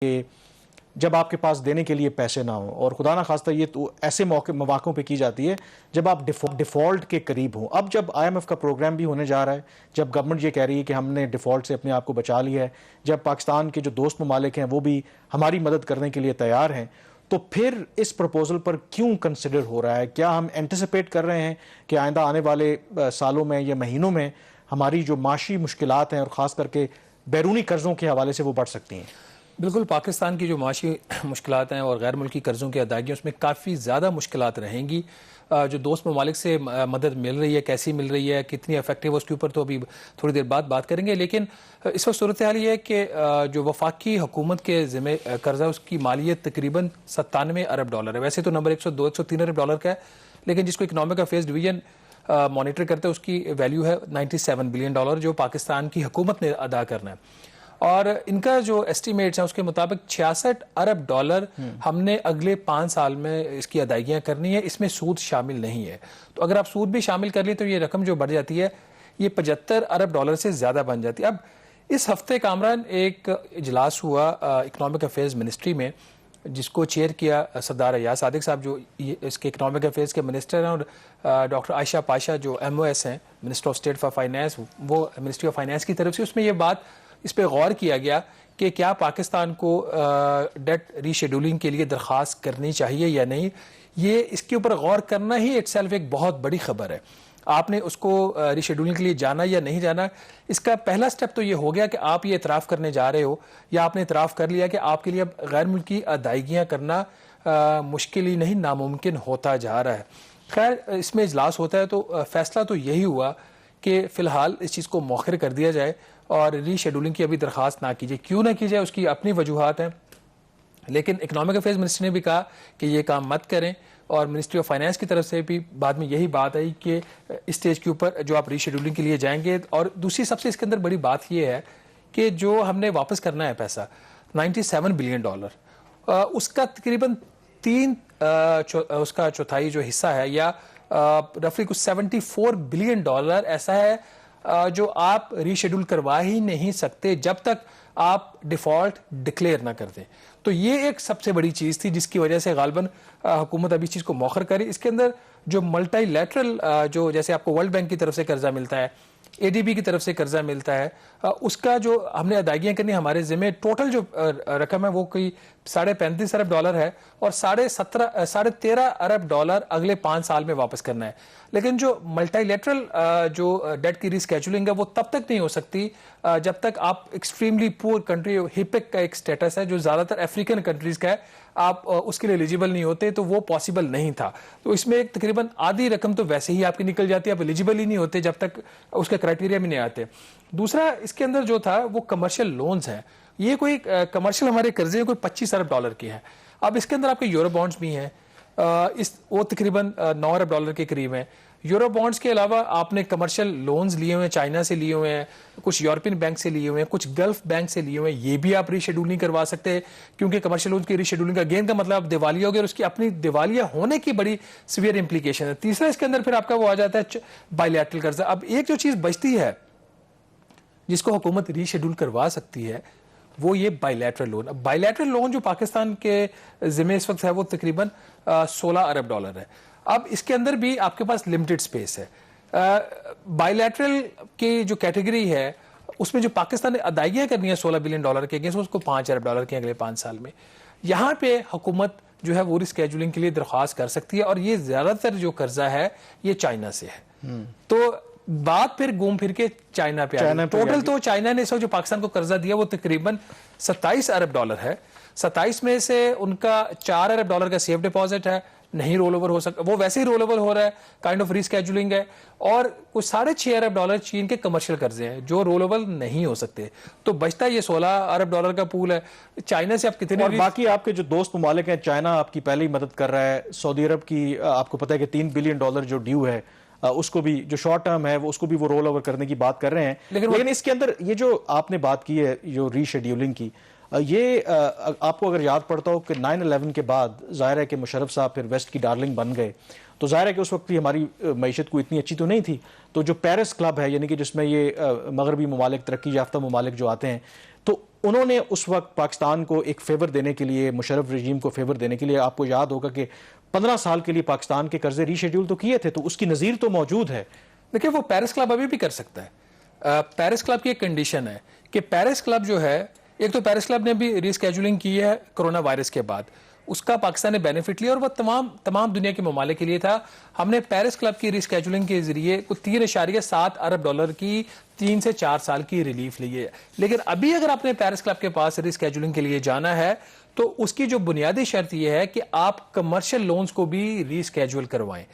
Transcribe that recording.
کہ جب آپ کے پاس دینے کے لیے پیسے نہ ہوں، اور خدا نہ خواستہ یہ تو ایسے مواقعوں پہ کی جاتی ہے جب آپ ڈیفالٹ کے قریب ہوں۔ اب جب آئی ایم ایف کا پروگرام بھی ہونے جا رہا ہے، جب گورنمنٹ یہ کہہ رہی ہے کہ ہم نے ڈیفالٹ سے اپنے آپ کو بچا لیا ہے، جب پاکستان کے جو دوست ممالک ہیں وہ بھی ہماری مدد کرنے کے لیے تیار ہیں، تو پھر اس پروپوزل پر کیوں کنسیڈر ہو رہا ہے؟ کیا ہم اینٹیسپیٹ کر رہے ہیں کہ آئندہ آنے والے سالوں میں یا مہینوں میں ہماری جو معاشی مشکلات ہیں اور خاص کر کے بیرونی قرضوں کے حوالے سے وہ بڑھ سکتی ہیں؟ بالکل، پاکستان کی جو معاشی مشکلات ہیں اور غیر ملکی قرضوں کی ادائیگی اس میں کافی زیادہ مشکلات رہیں گی۔ جو دوست ممالک سے مدد مل رہی ہے، کیسی مل رہی ہے، کتنی افیکٹو ہے، اس کے اوپر تو ابھی تھوڑی دیر بعد بات کریں گے۔ لیکن اس وقت صورتحال یہ ہے کہ جو وفاقی حکومت کے ذمہ قرضہ اس کی مالیت تقریباً 97 ارب ڈالر ہے۔ ویسے تو نمبر 102 103 ارب ڈالر کا ہے، لیکن جس کو اکنامک افیئرز ڈویژن مانیٹر کرتا ہے اس کی ویلیو ہے 97 بلین ڈالر جو پاکستان کی حکومت نے ادا کرنا ہے۔ اور ان کا جو ایسٹیمیٹس ہیں اس کے مطابق 66 ارب ڈالر ہم نے اگلے 5 سال میں اس کی ادائیگیاں کرنی ہے، اس میں سود شامل نہیں ہے۔ تو اگر آپ سود بھی شامل کر لیں تو یہ رقم جو بڑھ جاتی ہے یہ 75 ارب ڈالر سے زیادہ بن جاتی ہے۔ اب اس ہفتے کامران ایک اجلاس ہوا اکنامک افیئرز منسٹری میں، جس کو چیئر کیا سردار ایاز صادق صاحب جو اس کے اکنامک افیئرز کے منسٹر ہیں، اور ڈاکٹر عائشہ پاشا جو ایم او ایس ہیں، minister of state for finance, وہ منسٹری آف فائنانس کی طرف سے اس میں یہ بات اس پہ غور کیا گیا کہ کیا پاکستان کو ڈیٹ ری شیڈولنگ کے لیے درخواست کرنی چاہیے یا نہیں۔ یہ اس کے اوپر غور کرنا ہی اٹ سیلف ایک بہت بڑی خبر ہے۔ آپ نے اس کو ری شیڈولنگ کے لیے جانا یا نہیں جانا، اس کا پہلا سٹیپ تو یہ ہو گیا کہ آپ یہ اعتراف کرنے جا رہے ہو یا آپ نے اعتراف کر لیا کہ آپ کے لیے اب غیر ملکی ادائیگیاں کرنا مشکل ہی نہیں ناممکن ہوتا جا رہا ہے۔ خیر، اس میں اجلاس ہوتا ہے تو فیصلہ تو یہی ہوا کہ فی الحال اس چیز کو مؤخر کر دیا جائے اور ری شیڈولنگ کی ابھی درخواست نہ کی جائے۔ کیوں نہ کی جائے اس کی اپنی وجوہات ہیں، لیکن اکنامک افیئرز منسٹر نے بھی کہا کہ یہ کام مت کریں، اور منسٹری آف فائنانس کی طرف سے بھی بعد میں یہی بات آئی کہ اسٹیج کے اوپر جو آپ ری شیڈولنگ کے لیے جائیں گے۔ اور دوسری سب سے اس کے اندر بڑی بات یہ ہے کہ جو ہم نے واپس کرنا ہے پیسہ 97 بلین ڈالر، اس کا تقریباً اس کا چوتھائی جو حصہ ہے یا رفلی کچھ 74 بلین ڈالر ایسا ہے جو آپ ری شیڈول کروا ہی نہیں سکتے جب تک آپ ڈیفالٹ ڈکلیئر نہ کر دیں۔ تو یہ ایک سب سے بڑی چیز تھی جس کی وجہ سے غالباً حکومت ابھی اس چیز کو مؤخر کری۔ اس کے اندر جو ملٹی لیٹرل جو جیسے آپ کو ورلڈ بینک کی طرف سے قرضہ ملتا ہے، اے ڈی بی کی طرف سے قرضہ ملتا ہے، اس کا جو ہم نے ادائیگیاں کرنی ہمارے ذمہ ٹوٹل جو رقم ہے وہ کوئی 35.5 ارب ڈالر ہے، اور 13.5 ارب ڈالر اگلے 5 سال میں واپس کرنا ہے۔ لیکن جو ملٹی لیٹرل جو ڈیٹ کی ریسکیجولنگ ہے وہ تب تک نہیں ہو سکتی جب تک آپ ایکسٹریملی پور کنٹری، ہیپک کا ایک سٹیٹس ہے جو زیادہ تر افریقن کنٹریز کا ہے، آپ اس کے لیے ایلیجیبل نہیں ہوتے، تو وہ پاسبل نہیں تھا۔ تو اس میں ایک تقریباً آدھی رقم تو ویسے ہی آپ کی نکل جاتی ہے، آپ ایلیجیبل ہی نہیں ہوتے جب تک اس کے کرائٹیریا میں نہیں آتے۔ دوسرا اس کے اندر جو تھا وہ کمرشل لونز ہیں، یہ کوئی کمرشل ہمارے قرضے کوئی 25 ارب ڈالر کے ہیں۔ اب اس کے اندر آپ کے یورو بانڈز بھی ہیں، وہ تقریباً 9 ارب ڈالر کے قریب ہیں۔ یورو بانڈز کے علاوہ آپ نے کمرشل لونز لیے ہوئے ہیں، چائنا سے لیے ہوئے ہیں، کچھ یورپین بینک سے لیے ہوئے ہیں، کچھ گلف بینک سے لیے ہوئے ہیں، یہ بھی آپ ری شیڈول نہیں کروا سکتے، کیونکہ کمرشل لونز کی ری شیڈولنگ کا گین کا مطلب دیوالیہ ہو گیا، اور اس کی اپنی دیوالیہ ہونے کی بڑی سیویئر امپلیکیشن ہے۔ تیسرا اس کے اندر پھر آپ کا وہ آ جاتا ہے بائی لیٹرل قرضہ۔ اب ایک جو چیز بچتی ہے جس کو حکومت ری شیڈول کروا سکتی ہے وہ یہ بائی لیٹرل لون۔ اب بائی لیٹرل لون جو پاکستان کے ذمہ اس وقت ہے وہ تقریباً 16 ارب ڈالر ہے۔ اب اس کے اندر بھی آپ کے پاس لمیٹڈ سپیس ہے۔ بائی لیٹرل کی جو کیٹیگری ہے اس میں جو پاکستان نے ادائیگیاں کرنی ہے 16 بلین ڈالر کے اگینسٹ، اس کو 5 ارب ڈالر کے اگلے 5 سال میں، یہاں پہ حکومت جو ہے وہ ریسکیجولنگ کے لیے درخواست کر سکتی ہے، اور یہ زیادہ تر جو قرضہ ہے یہ چائنا سے ہے۔ تو بات پھر گھوم پھر کے چائنا پہ آئی۔ ٹوٹل تو چائنا نے اس وقت جو پاکستان کو قرضہ دیا وہ تقریباً 27 ارب ڈالر ہے۔ 27 میں سے ان کا 4 ارب ڈالر کا سیف ڈپازٹ ہے، نہیں رول اوور ہو سکتا، وہ ویسے ہی رول اوور ہو رہا ہے، کائنڈ آف ریسکیجولنگ ہے، اور کچھ 6.5 ارب ڈالر چین کے کمرشل قرضے ہیں جو رول اوور نہیں ہو سکتے۔ تو بچتا یہ 16 ارب ڈالر کا پول ہے۔ چائنا سے آپ کتنے، اور باقی آپ کے جو دوست ممالک ہیں، چائنا آپ کی پہلے ہی مدد کر رہا ہے، سعودی عرب کی آپ کو پتہ ہے کہ 3 بلین ڈالر جو ڈیو ہے اس کو بھی جو شارٹ ٹرم ہے اس کو بھی وہ رول اوور کرنے کی بات کر رہے ہیں۔ لیکن اس کے اندر یہ جو آپ نے بات کی ہے جو ری شیڈیولنگ کی، یہ آپ کو اگر یاد پڑتا ہو کہ 9/11 کے بعد ظاہر ہے کہ مشرف صاحب پھر ویسٹ کی ڈارلنگ بن گئے، تو ظاہر ہے کہ اس وقت بھی ہماری معیشت کو اتنی اچھی تو نہیں تھی، تو جو پیرس کلب ہے یعنی کہ جس میں یہ مغربی ممالک، ترقی یافتہ ممالک جو آتے ہیں، تو انہوں نے اس وقت پاکستان کو ایک فیور دینے کے لیے, مشرف رجیم کو فیور دینے کے لیے, آپ کو یاد ہوگا کہ 15 سال کے لیے پاکستان کے قرضے ری شیڈیول تو کیے تھے, تو اس کی نظیر تو موجود ہے. دیکھیں وہ پیرس کلب ابھی بھی کر سکتا ہے. پیرس کلب کی ایک کنڈیشن ہے کہ پیرس کلب جو ہے, ایک تو پیرس کلب نے بھی ری اسکیجولنگ کی ہے کرونا وائرس کے بعد, اس کا پاکستان نے بینیفٹ لیا اور وہ تمام دنیا کے ممالک کے لیے تھا. ہم نے پیرس کلب کی ری اسکیجولنگ کے ذریعے کچھ 3.7 ارب ڈالر کی 3 سے 4 سال کی ریلیف لی ہے. لیکن ابھی اگر آپ نے پیرس کلب کے پاس ری اسکیجولنگ کے لیے جانا ہے تو اس کی جو بنیادی شرط یہ ہے کہ آپ کمرشل لونز کو بھی ری اسکیجول کروائیں.